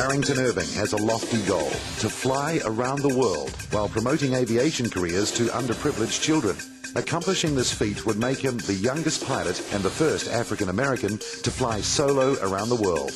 Barrington Irving has a lofty goal: to fly around the world while promoting aviation careers to underprivileged children. Accomplishing this feat would make him the youngest pilot and the first African American to fly solo around the world.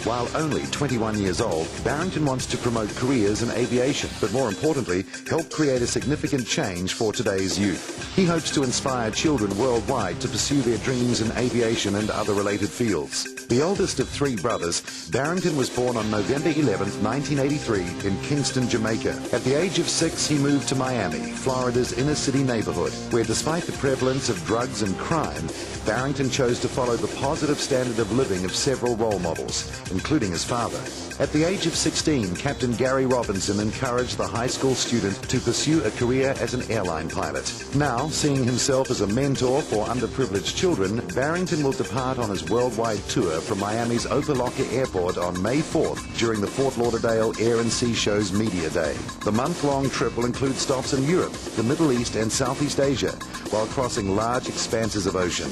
While only 21 years old, Barrington wants to promote careers in aviation, but more importantly, help create a significant change for today's youth. He hopes to inspire children worldwide to pursue their dreams in aviation and other related fields. The oldest of three brothers, Barrington was born on November 11, 1983 in Kingston, Jamaica. At the age of 6, he moved to Miami, Florida's inner city neighborhood, where despite the prevalence of drugs and crime, Barrington chose to follow the positive standard of living of several role models, including his father. At the age of 16, Captain Gary Robinson encouraged the high school student to pursue a career as an airline pilot. Now, seeing himself as a mentor for underprivileged children, Barrington will depart on his worldwide tour from Miami's Opa-locka Airport on May 4th during the Fort Lauderdale Air and Sea Show's Media Day. The month-long trip will include stops in Europe, the Middle East and Southeast Asia, while crossing large expanses of ocean.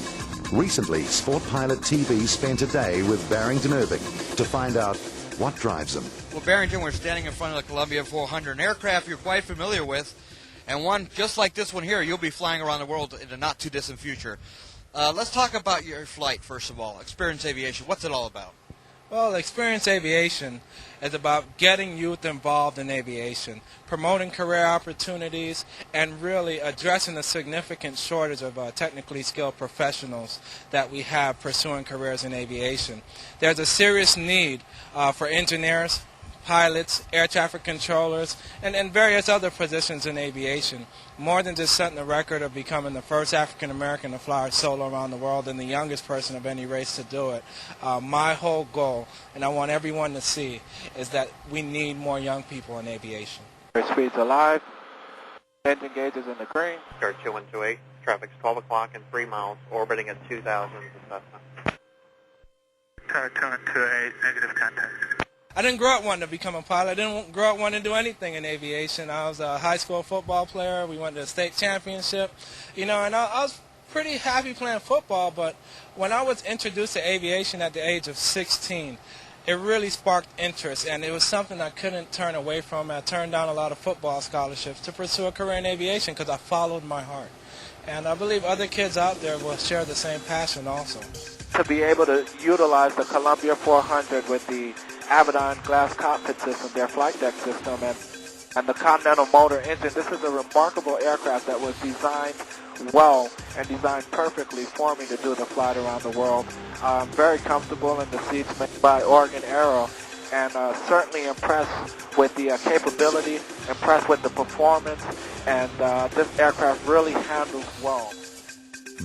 Recently, Sport Pilot TV spent a day with Barrington Irving to find out what drives him. Well, Barrington, we're standing in front of the Columbia 400, an aircraft you're quite familiar with, and one just like this one here, you'll be flying around the world in the not-too-distant future. Let's talk about your flight, first of all. Experience Aviation, what's it all about? Well, Experience Aviation is about getting youth involved in aviation, promoting career opportunities, and really addressing the significant shortage of technically skilled professionals that we have pursuing careers in aviation. There's a serious need for engineers, pilots, air traffic controllers, and various other positions in aviation. More than just setting the record of becoming the first African American to fly solo around the world and the youngest person of any race to do it. My whole goal, and I want everyone to see, is that we need more young people in aviation. Speeds alive. Engine gauge is in the green. Start 2128. Traffic's 12 o'clock and 3 miles, orbiting at 2,000 Cessna. Tower 2128, negative contact. I didn't grow up wanting to become a pilot. I didn't grow up wanting to do anything in aviation. I was a high school football player. We went to the state championship, and I was pretty happy playing football, but when I was introduced to aviation at the age of 16, it really sparked interest, and it was something I couldn't turn away from. I turned down a lot of football scholarships to pursue a career in aviation because I followed my heart. And I believe other kids out there will share the same passion also. To be able to utilize the Columbia 400 with the Avidyne glass cockpit system, their flight deck system, and the Continental motor engine, this is a remarkable aircraft that was designed well and designed perfectly for me to do the flight around the world. I'm very comfortable in the seats made by Oregon Aero, and certainly impressed with the capability, impressed with the performance, and this aircraft really handles well.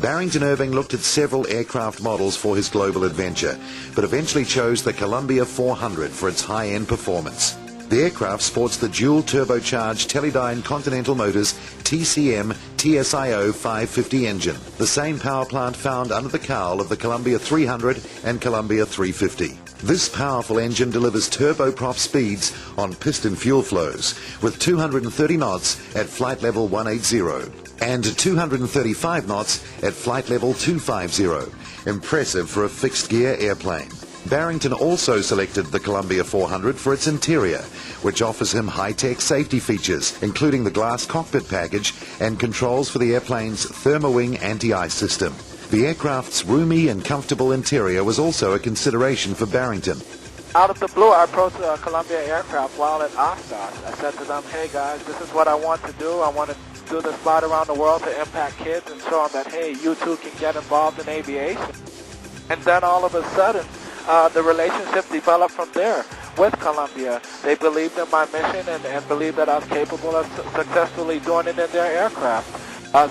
Barrington Irving looked at several aircraft models for his global adventure, but eventually chose the Columbia 400 for its high-end performance. The aircraft sports the dual turbocharged Teledyne Continental Motors TCM TSIO 550 engine, the same power plant found under the cowl of the Columbia 300 and Columbia 350. This powerful engine delivers turboprop speeds on piston fuel flows with 230 knots at flight level 180 and 235 knots at flight level 250. Impressive for a fixed-gear airplane. Barrington also selected the Columbia 400 for its interior, which offers him high-tech safety features, including the glass cockpit package and controls for the airplane's thermowing anti-ice system. The aircraft's roomy and comfortable interior was also a consideration for Barrington. Out of the blue, I approached the Columbia aircraft while at Oshkosh. I said to them, hey guys, this is what I want to do. I want to do this flight around the world to impact kids and show them that, hey, you too can get involved in aviation. And then all of a sudden, the relationship developed from there with Columbia. They believed in my mission and believed that I was capable of successfully doing it in their aircraft.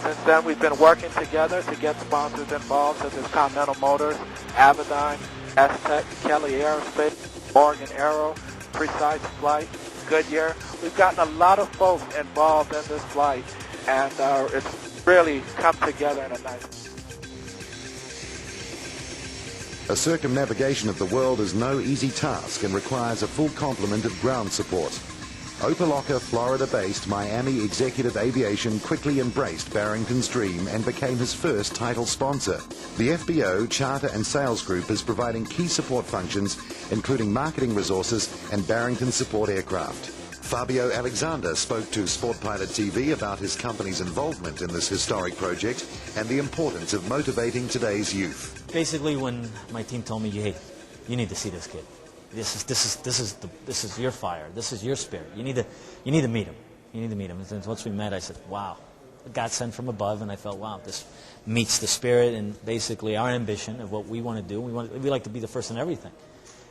Since then, we've been working together to get sponsors involved, such as Continental Motors, Avidyne, S-Tech, Kelly Aerospace, Oregon Aero, Precise Flight, Goodyear. We've gotten a lot of folks involved in this flight, and it's really come together in a nice way. A circumnavigation of the world is no easy task and requires a full complement of ground support. Opelika, Florida-based Miami Executive Aviation quickly embraced Barrington's dream and became his first title sponsor. The FBO Charter and Sales Group is providing key support functions, including marketing resources and Barrington support aircraft. Fabio Alexander spoke to Sport Pilot TV about his company's involvement in this historic project and the importance of motivating today's youth. Basically, when my team told me, hey, you need to see this kid. This is your fire. This is your spirit. You need to meet him. You need to meet him. And once we met, I said, wow, God sent from above, and I felt, wow, this meets the spirit and basically our ambition of what we want to do. We like to be the first in everything.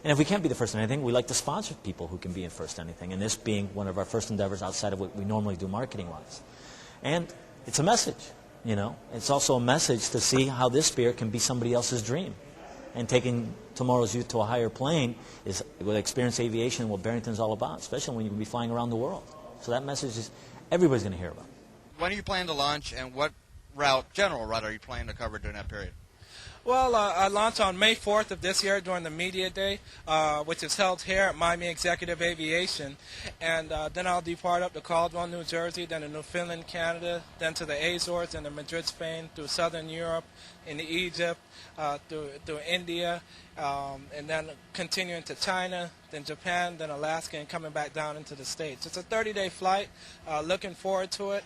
And if we can't be the first in anything, we like to sponsor people who can be in first in anything, and this being one of our first endeavors outside of what we normally do marketing-wise. And it's a message, you know. It's also a message to see how this spirit can be somebody else's dream. And taking tomorrow's youth to a higher plane is what Experience Aviation and what Barrington's all about, especially when you can be flying around the world. So that message is everybody's going to hear about. When are you planning to launch, and what general route, are you planning to cover during that period? Well, I launched on May 4th of this year during the Media Day, which is held here at Miami Executive Aviation. And then I'll depart up to Caldwell, New Jersey, then to Newfoundland, Canada, then to the Azores, then to Madrid, Spain, through Southern Europe, into Egypt, through India, and then continuing to China, then Japan, then Alaska, and coming back down into the States. It's a 30-day flight. Looking forward to it.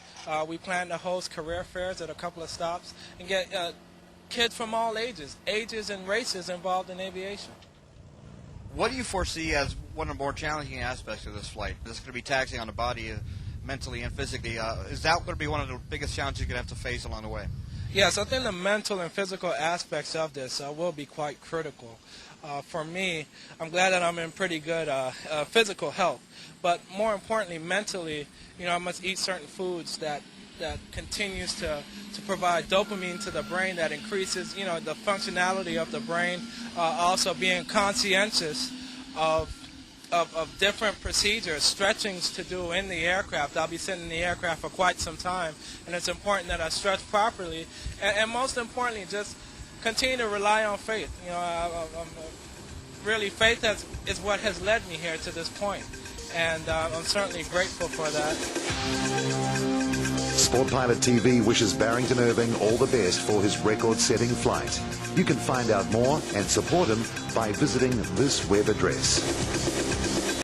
We plan to host career fairs at a couple of stops and get kids from all ages and races involved in aviation. What do you foresee as one of the more challenging aspects of this flight? This is going to be taxing on the body mentally and physically. Is that going to be one of the biggest challenges you're going to have to face along the way? Yes, I think the mental and physical aspects of this will be quite critical. For me, I'm glad that I'm in pretty good physical health, but more importantly, mentally, you know, I must eat certain foods that continues to provide dopamine to the brain, that increases, you know, the functionality of the brain. Also being conscientious of different procedures, stretchings to do in the aircraft. I'll be sitting in the aircraft for quite some time, and it's important that I stretch properly. And most importantly, just continue to rely on faith. You know, really, faith is what has led me here to this point, and I'm certainly grateful for that. Sport Pilot TV wishes Barrington Irving all the best for his record-setting flight. You can find out more and support him by visiting this web address.